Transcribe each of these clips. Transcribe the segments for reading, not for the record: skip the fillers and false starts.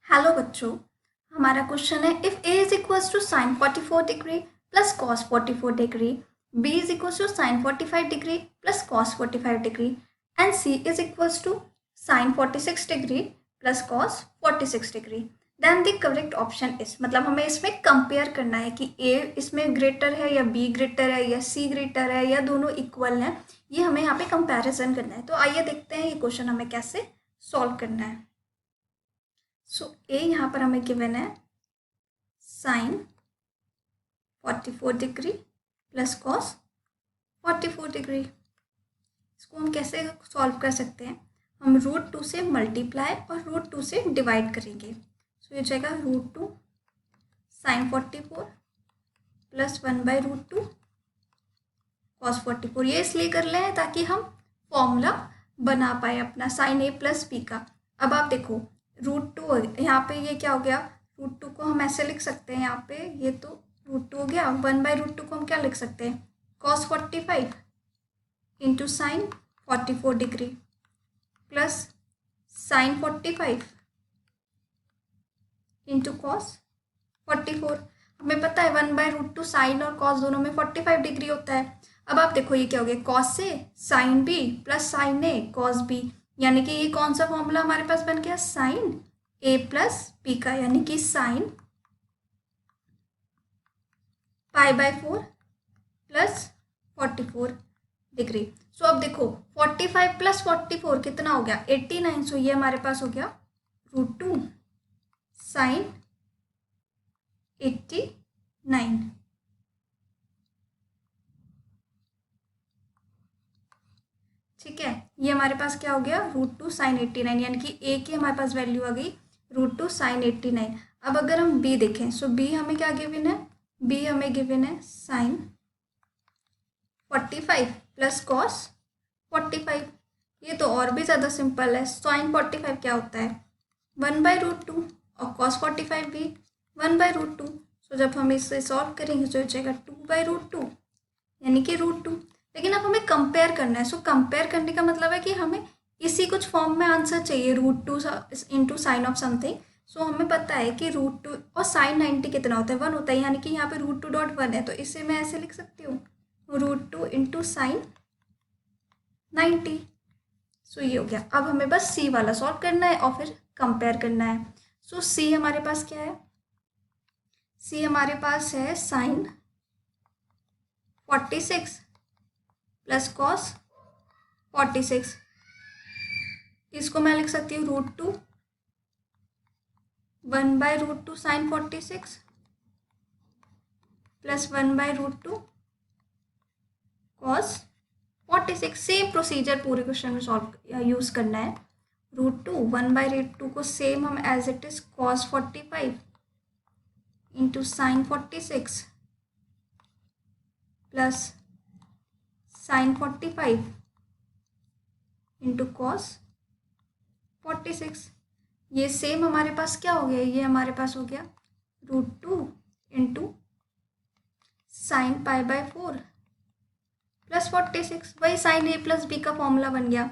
Hello बच्चों, हमारा question है if a is equals to sine 44 degree plus cos 44 degree, b is equals to sine 45 degree plus cos 45 degree and c is equals to sine 46 degree plus cos 46 degree, then the correct option is, मतलब हमें इसमें compare करना है कि a इसमें greater है या b greater है या c ग्रेटर है या दोनों इक्वल हैं। ये हमें यहाँ पे कंपैरिजन करना है। तो आइए देखते हैं ये क्वेश्चन हमें कैसे सॉल्व करना है। सो ए यहाँ पर हमें गिवन है sine 44 degree plus cos 44 degree. इसको हम कैसे सॉल्व कर सकते हैं? हम √2 से मल्टीप्लाई और √2 से डिवाइड करेंगे। सो ये जाएगा √2 साइन 44 प्लस 1/√2 कॉस 44। ये इसलिए कर रहे हैं ताकि हम फॉर्मूला बना पाए अपना साइन ए प्लस बी का। अब आप देखो √2 यहाँ पे ये क्या हो गया, √2 को हम ऐसे लिख सकते हैं, यहाँ पे ये तो √2 हो गया। 1/√2 को हम क्या लिख सकते हैं, cos 45 into sign 44 degree plus sine 45 into cos 44। हमें पता है 1/√2 साइन और कॉस दोनों में 45 डिग्री होता है। अब आप देखो ये क्या हो गया, कॉस से साइन बी प्लस साइन ए कॉस बी, यानी कि ये कौन सा फॉर्मूला हमारे पास बन गया, साइन ए प्लस बी का, यानी कि साइन π/4 प्लस 44 डिग्री। सो अब देखो 45 प्लस 44 कितना हो गया, 89। सो ये हमारे पास हो गया √2 साइन 89। ठीक है, ये हमारे पास क्या हो गया, √2 साइन 89, यानी कि ए की हमारे पास वैल्यू आ गई √2 साइन 89। अब अगर हम बी देखें, सो बी हमें क्या गिवन है, बी हमें गिवन है साइन 45 प्लस कॉस 45। ये तो और भी ज़्यादा सिंपल है। साइन 45 क्या होता है, 1/√2 और कॉस 45 भी 1/√2। सो जब हम इसे सॉल्व करेंगे तो जाएगा 2/√2, यानी कि √2। लेकिन अब हमें कंपेयर करना है। सो कंपेयर करने का मतलब है कि हमें इसी कुछ फॉर्म में आंसर चाहिए, √2 इंटू साइन ऑफ समथिंग। सो हमें पता है कि √2 और साइन 90 कितना होता है, 1 होता है, यानी कि यहाँ पे √2.1 है। तो इसे मैं ऐसे लिख सकती हूँ, √2 इंटू साइन 90। सो ये हो गया। अब हमें बस सी वाला सॉल्व करना है और फिर कंपेयर करना है। सो सी हमारे पास क्या है, सी हमारे पास है साइन 46 प्लस कॉस 46। इसको मैं लिख सकती हूँ √2 1/√2 sine 46 plus 1/√2 cos 46। Same procedure पूरे क्वेश्चन में सॉल्व यूज़ करना है। √2 1/√2 को सेम हम as it is cos 45 into sine 46 plus sine 45 into cos 46। ये सेम हमारे पास क्या हो गया, ये हमारे पास हो गया √2 इंटू साइन π/4 प्लस 46। वही साइन ए प्लस बी का फॉर्मूला बन गया।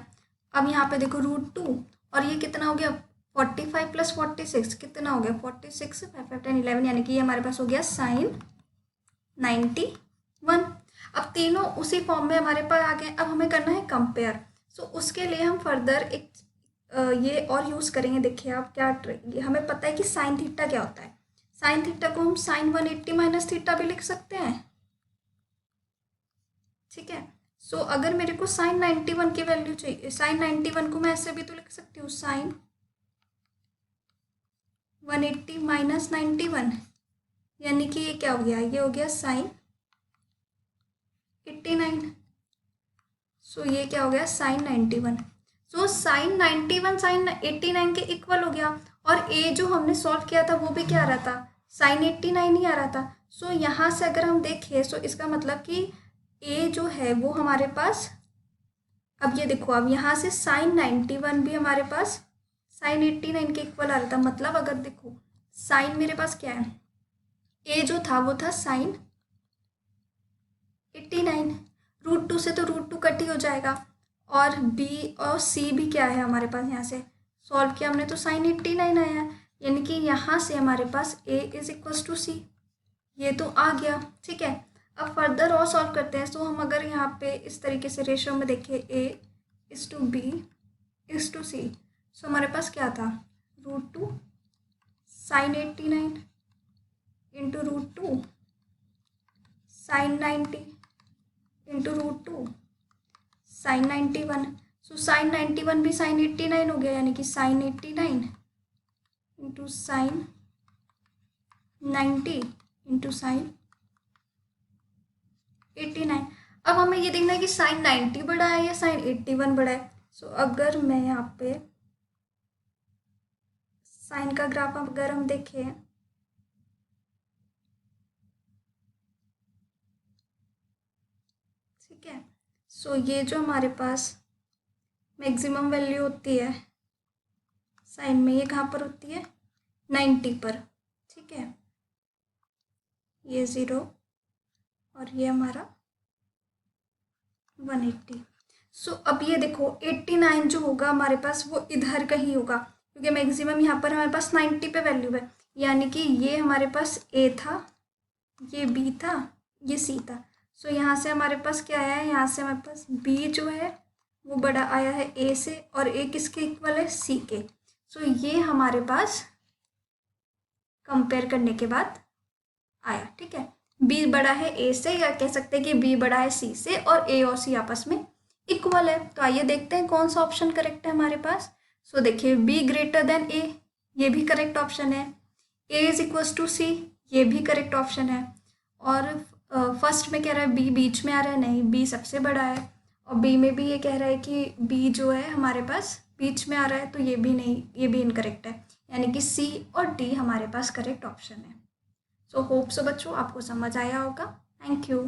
अब यहाँ पे देखो √2 और ये कितना हो गया, 45 प्लस 46 कितना हो गया, 46 5 5 10 11, यानी कि ये हमारे पास हो गया साइन 91। अब तीनों उसी फॉर्म में हमारे पास आ गए। अब हमें करना है कंपेयर। सो उसके लिए हम फर्दर एक ये और यूज़ करेंगे। देखिए आप क्या, हमें पता है कि साइन थीटा क्या होता है। साइन थीटा को हम साइन 180 माइनस थीटा भी लिख सकते हैं। ठीक है, सो अगर मेरे को साइन 91 की वैल्यू चाहिए, साइन 91 को मैं ऐसे भी तो लिख सकती हूँ, साइन 180 माइनस 91, यानी कि ये क्या हो गया, ये हो गया साइन 89। सो ये क्या हो गया, साइन 91। सो साइन 91 साइन 89 के इक्वल हो गया। और ए जो हमने सॉल्व किया था वो भी क्या आ रहा था, साइन 89 ही आ रहा था। सो यहाँ से अगर हम देखें, सो इसका मतलब कि ए जो है वो हमारे पास, अब ये देखो, अब यहाँ से साइन 91 भी हमारे पास साइन 89 के इक्वल आ रहा था। मतलब अगर देखो साइन मेरे पास क्या है, ए जो था वो था साइन 89, √2 से तो √2 कट ही हो जाएगा। और बी और सी भी क्या है हमारे पास, यहाँ से सॉल्व किया हमने तो साइन 89 आया है। यानी कि यहाँ से हमारे पास a इज इक्वल्स टू सी, ये तो आ गया। ठीक है, अब फर्दर और सॉल्व करते हैं। सो हम अगर यहाँ पे इस तरीके से रेशियो में देखें a is to b is to c, so हमारे पास क्या था, √2 sin 89 into √2 sin 90 into √2 sin 91। So sin 91 भी sin 89 हो गया, यानी कि sin 89 into sin 90 into sin 89। अब हमें ये देखना है कि sin 90 बड़ा है या sin 81 बड़ा है। सो अगर मैं यहाँ पे साइन का ग्राफ अगर हम देखें, ठीक है, सो ये जो हमारे पास मैक्सिमम वैल्यू होती है साइन में, ये कहाँ पर होती है, 90 पर। ठीक है, ये 0 और ये हमारा 180। सो अब ये देखो 89 जो होगा हमारे पास वो इधर कहीं होगा, क्योंकि मैक्सिमम यहाँ पर हमारे पास 90 पे वैल्यू है, यानी कि ये हमारे पास A था, ये B था, ये C था। सो यहाँ से हमारे पास क्या आया है, यहाँ से हमारे पास B जो है वो बड़ा आया है A से, और A किसके इक्वल है, C के। सो ये हमारे पास कंपेयर करने के बाद आया। ठीक है, B बड़ा है A से, या कह सकते हैं कि B बड़ा है C से, और A और C आपस में इक्वल है। तो आइए देखते हैं कौन सा ऑप्शन करेक्ट है हमारे पास। सो देखिए B ग्रेटर देन A, ये भी करेक्ट ऑप्शन है। A is equals to C, ये भी करेक्ट ऑप्शन है। और फर्स्ट में कह रहा है B बीच में आ रहा है, नहीं, B सबसे बड़ा है। और B में भी ये कह रहा है कि B जो है हमारे पास बीच में आ रहा है, तो ये भी नहीं, ये भी इनकरेक्ट है, यानी कि C और D हमारे पास करेक्ट ऑप्शन है। सो होप सो बच्चों आपको समझ आया होगा। Thank you.